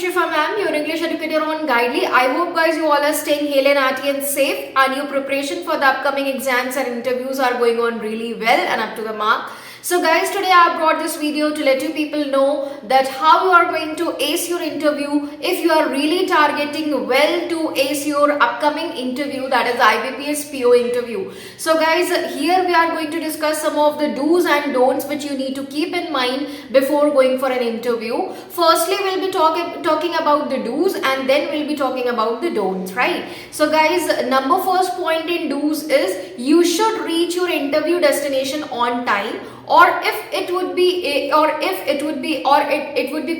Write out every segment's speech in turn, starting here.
Shefa Mam, your English educator on Guidely. I hope guys you all are staying hale and hearty and safe, and your preparation for the upcoming exams and interviews are going on really well and up to the mark. So guys, today I have brought this video to let you people know that how you are going to ace your interview if you are really targeting well to ace your upcoming interview, that is IBPS PO interview. So guys, here we are going to discuss some of the do's and don'ts which you need to keep in mind before going for an interview. Firstly, we'll be talking about the do's, and then we'll be talking about the don'ts, right? So guys, first point in do's is you should reach your interview destination on time, or it would be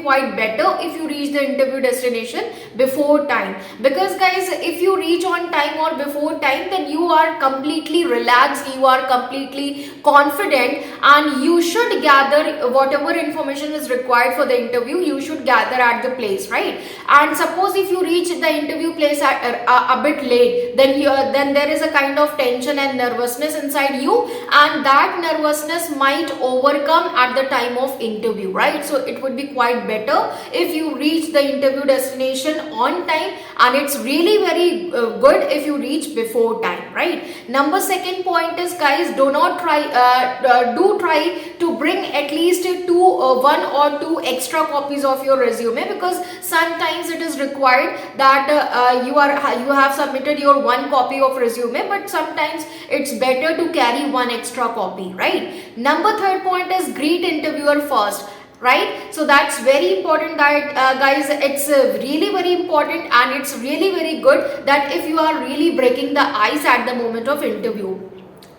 quite better if you reach the interview destination before time. Because guys, if you reach on time or before time, then you are completely relaxed, you are completely confident, and you should gather whatever information is required for the interview. You should gather at the place, right? And suppose if you reach the interview place a bit late, then there is a kind of tension and nervousness inside you, and that nervousness might overcome at the time of interview, right? So it would be quite better if you reach the interview destination on time, and it's really very good if you reach before time, right? Second point is, guys, do try to bring at least one or two extra copies of your resume, because sometimes it is required that you have submitted your one copy of resume, but sometimes it's better to carry one extra copy, right? Third point is greet interviewer first, right? So that's very important, that guys, it's really very important, and it's really very good that if you are really breaking the ice at the moment of interview,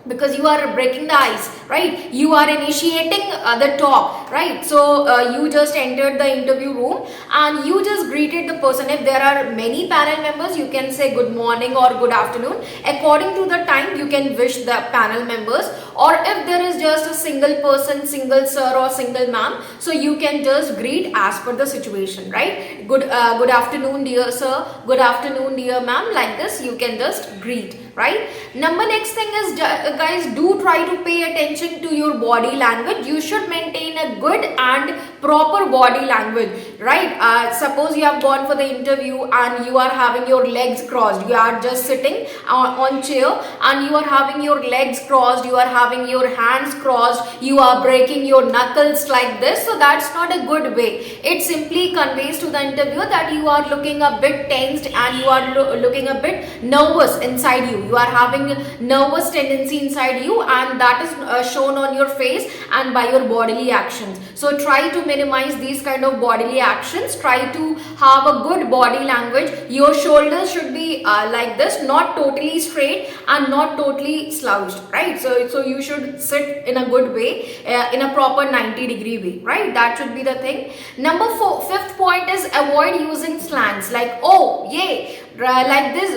because you are breaking the ice, right? You are initiating the talk, right? So you just entered the interview room and you just greeted the person. If there are many panel members, you can say good morning or good afternoon. According to the time, you can wish the panel members. Or if there is just a single person, single sir or single ma'am, so you can just greet as per the situation, right? Good afternoon, dear sir. Good afternoon, dear ma'am. Like this, you can just greet, right? Next thing is, guys, do try to pay attention to your body language. You should maintain a good and proper body language, right? Suppose you have gone for the interview and you are having your legs crossed. You are just sitting on chair and you are having your legs crossed, you are having your hands crossed, you are breaking your knuckles like this. So that's not a good way. It simply conveys to the interviewer that you are looking a bit tensed and you are looking a bit nervous inside you. You are having nervous tendency inside you, and that is shown on your face and by your bodily actions. So try to minimize these kind of bodily actions. Try to have a good body language. Your shoulders should be like this, not totally straight and not totally slouched, right? So you should sit in a good way, in a proper 90-degree way, right? That should be the thing. Fifth point is avoid using slangs like oh, yay, like this,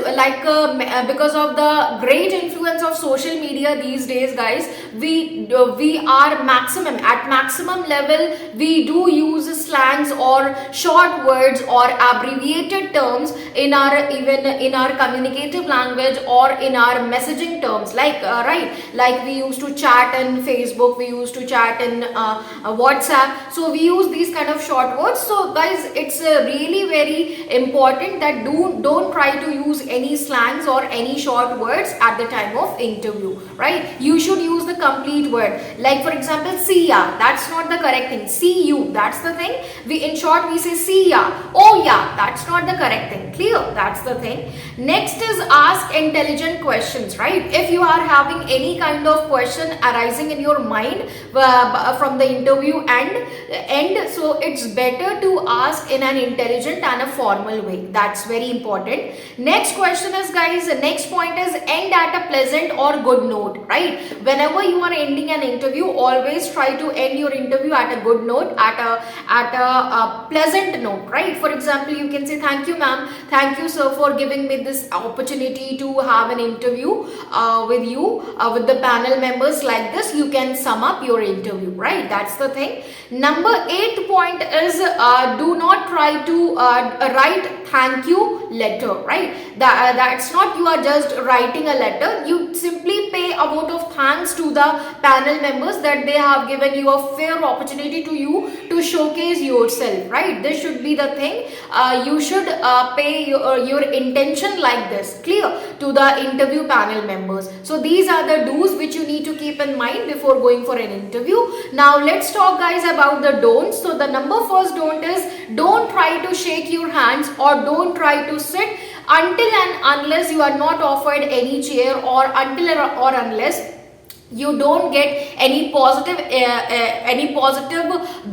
because of the great influence of social media these days, guys, we are at maximum level. We do use slangs or short words or abbreviated terms in our communicative language or in our messaging terms, like we used to chat in Facebook, we used to chat in WhatsApp. So we use these kind of short words. So guys, it's really very important that don't try to use any slangs or any short words at the time of interview, right? You should use the complete word. Like for example, see ya, that's not the correct thing. See you, that's the thing. In short we say see ya. Oh yeah, that's not the correct thing. Clear? That's the thing. Next is ask intelligent questions, right? If you are having any kind of question arising in your mind from the interview end, so it's better to ask in an intelligent and a formal way. That's very important. Next question is, guys, next point is end at a pleasant or good note, right? Whenever you are ending an interview, always try to end your interview at a good note, at a pleasant note, right? For example, you can say thank you ma'am, thank you sir for giving me this opportunity to have an interview with you, with the panel members. Like this, you can sum up your interview, right? That's the thing. 8th point is do not try to write thank you letter, right? That's not you are just writing a letter. You simply pay a vote of thanks to the panel members that they have given you a fair opportunity to you to showcase yourself, right? This should be the thing. You should pay your intention like this, clear, to the interview panel members. So these are the do's which you need to keep in mind before going for an interview. Now let's talk guys about the don'ts. So the number first don't is, don't try to shake your hands or don't try to sit until and unless you are not offered any chair, or until or unless you don't get any positive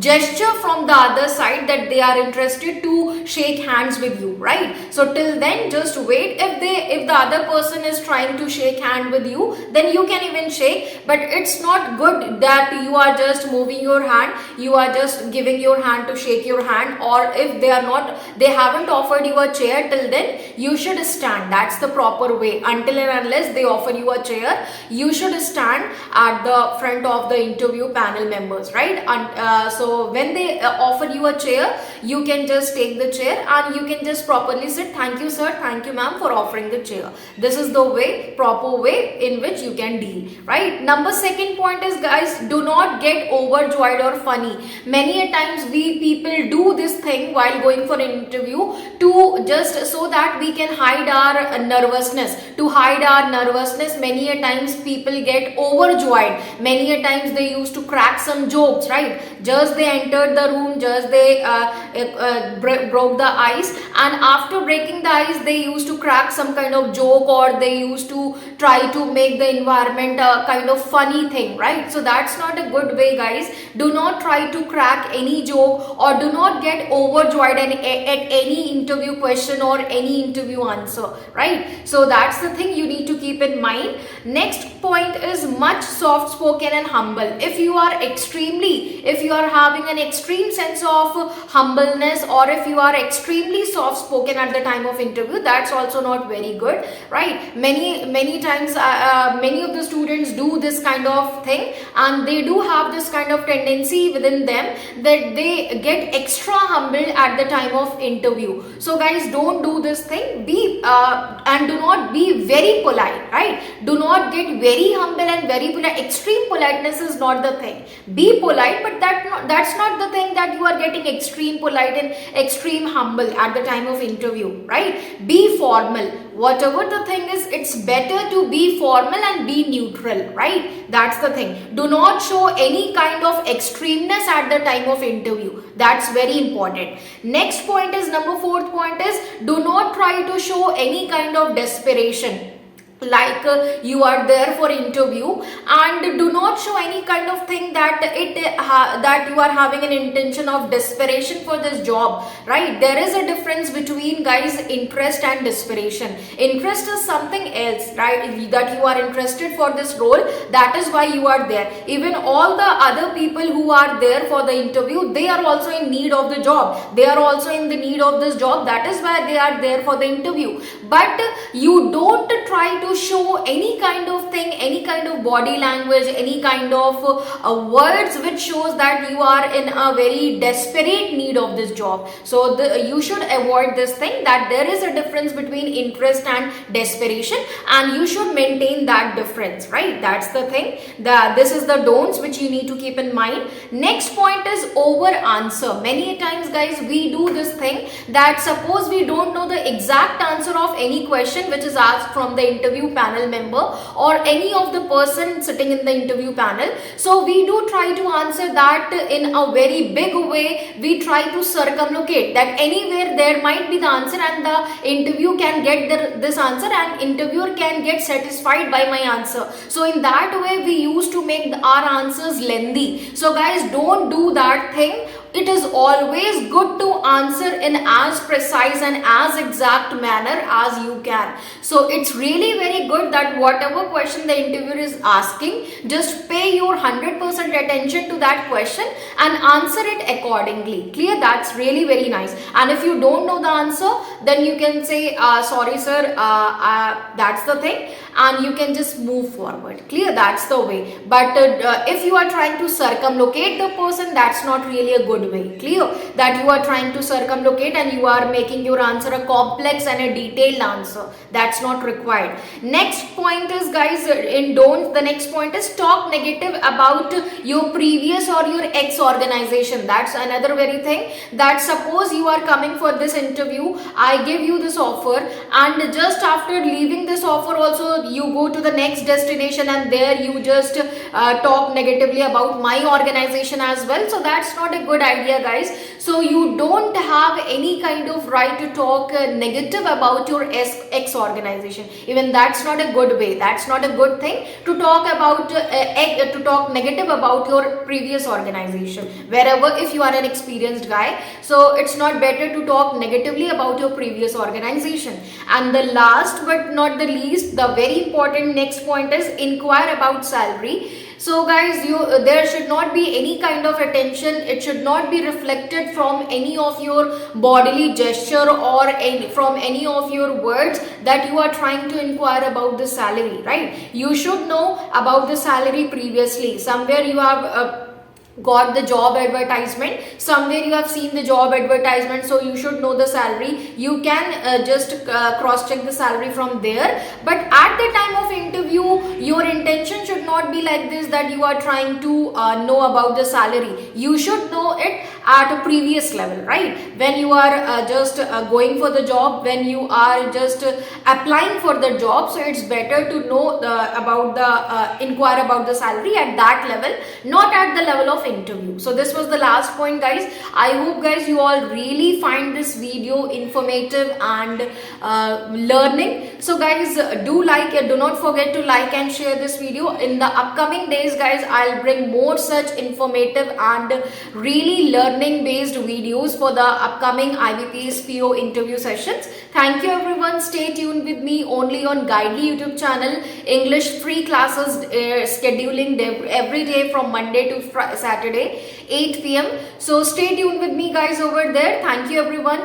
gesture from the other side that they are interested to shake hands with you, right? So till then just wait. If the other person is trying to shake hand with you, then you can even shake, but it's not good that you are just moving your hand, you are just giving your hand to shake your hand. Or if they haven't offered you a chair, till then you should stand. That's the proper way. Until and unless they offer you a chair, you should stand at the front of the interview panel members, right? And so when they offer you a chair, you can just take the chair and you can just properly sit. Thank you sir, thank you ma'am for offering the chair. This is the way, proper way in which you can deal, right? Number second point is, guys, do not get overjoyed or funny. Many a times we people do this thing while going for an interview to just so that we can hide our nervousness. To hide our nervousness, many a times people get overjoyed. Many a times they used to crack some jokes, right? Just they entered the room, just they broke the ice, and after breaking the ice they used to crack some kind of joke, or they used to try to make the environment a kind of funny thing, right? So that's not a good way, guys. Do not try to crack any joke, or do not get overjoyed at any interview question or any interview answer, right? So that's the thing you need to keep in mind. Next point is much soft spoken and humble. If you are having an extreme sense of humbleness, or if you are extremely soft spoken at the time of interview, that's also not very good, right? Many times many of the students do this kind of thing, and they do have this kind of tendency within them that they get extra humble at the time of interview. So guys, don't do this thing. And do not be very polite, right? Do not get very humble and very polite. Extreme politeness is not the thing. Be polite, but that's not the thing that you are getting extreme polite and extreme humble at the time of interview, right? Be formal. Whatever the thing is, it's better to be formal and be neutral, right? That's the thing. Do not show any kind of extremeness at the time of interview. That's very important. Next point is, number fourth point is, do not try to show any kind of desperation. Like you are there for interview, and do not show any kind of thing that that you are having an intention of desperation for this job, right? There is a difference between, guys, interest and desperation. Interest is something else, right? That you are interested for this role, that is why you are there. Even all the other people who are there for the interview, they are also in need of the job. They are also in the need of this job. That is why they are there for the interview. But you don't try to show any kind of thing, any kind of body language, any kind of words which shows that you are in a very desperate need of this job. So you should avoid this thing, that there is a difference between interest and desperation, and you should maintain that difference, right? That's the thing. This is the don'ts which you need to keep in mind. Next point is over answer. Many times, guys, we do this thing that suppose we don't know the exact answer of any question which is asked from the interview panel member or any of the person sitting in the interview panel. So we do try to answer that in a very big way. We try to circumlocate that anywhere there might be the answer, and the interview can get this answer, and interviewer can get satisfied by my answer. So in that way we used to make our answers lengthy. So guys, don't do that thing. It is always good to answer in as precise and as exact manner as you can. So it's really very good that whatever question the interviewer is asking, just pay your 100% attention to that question and answer it accordingly. Clear? That's really very nice. And if you don't know the answer, then you can say, sorry sir, that's the thing, and you can just move forward. Clear? That's the way. But if you are trying to circumlocate the person, that's not really a good good way. Clear? That you are trying to circumlocate and you are making your answer a complex and a detailed answer. That's not required. Next point is, guys, in don't, the next point is talk negative about your previous or your ex organization. That's another very thing, that suppose you are coming for this interview, I give you this offer, and just after leaving this offer also you go to the next destination and there you just talk negatively about my organization as well. So that's not a good idea, guys. So you don't have any kind of right to talk negative about your ex organization. Even that's not a good way. That's not a good thing to talk about to talk negative about your previous organization wherever, if you are an experienced guy. So it's not better to talk negatively about your previous organization. And the last but not the least, the very important next point is inquire about salary. So guys, there should not be any kind of attention. It should not be reflected from any of your bodily gesture or from any of your words that you are trying to inquire about the salary, right? You should know about the salary previously. Somewhere you have got the job advertisement, somewhere you have seen the job advertisement, so you should know the salary. You can just cross check the salary from there. But at the time of interview, your intention should not be like this, that you are trying to know about the salary. You should know it at a previous level, right? When you are just going for the job, when you are just applying for the job, so it's better to know about the inquire about the salary at that level, not at the level of interview. So this was the last point, guys. I hope, guys, you all really find this video informative and learning. So guys, do not forget to like and share this video. In the upcoming days, guys, I'll bring more such informative and really learning based videos for the upcoming IBPS PO interview sessions. Thank you, everyone. Stay tuned with me only on Guidely YouTube channel. English free classes scheduling every day from Monday to Saturday 8 p.m. So stay tuned with me, guys, over there. Thank you, everyone.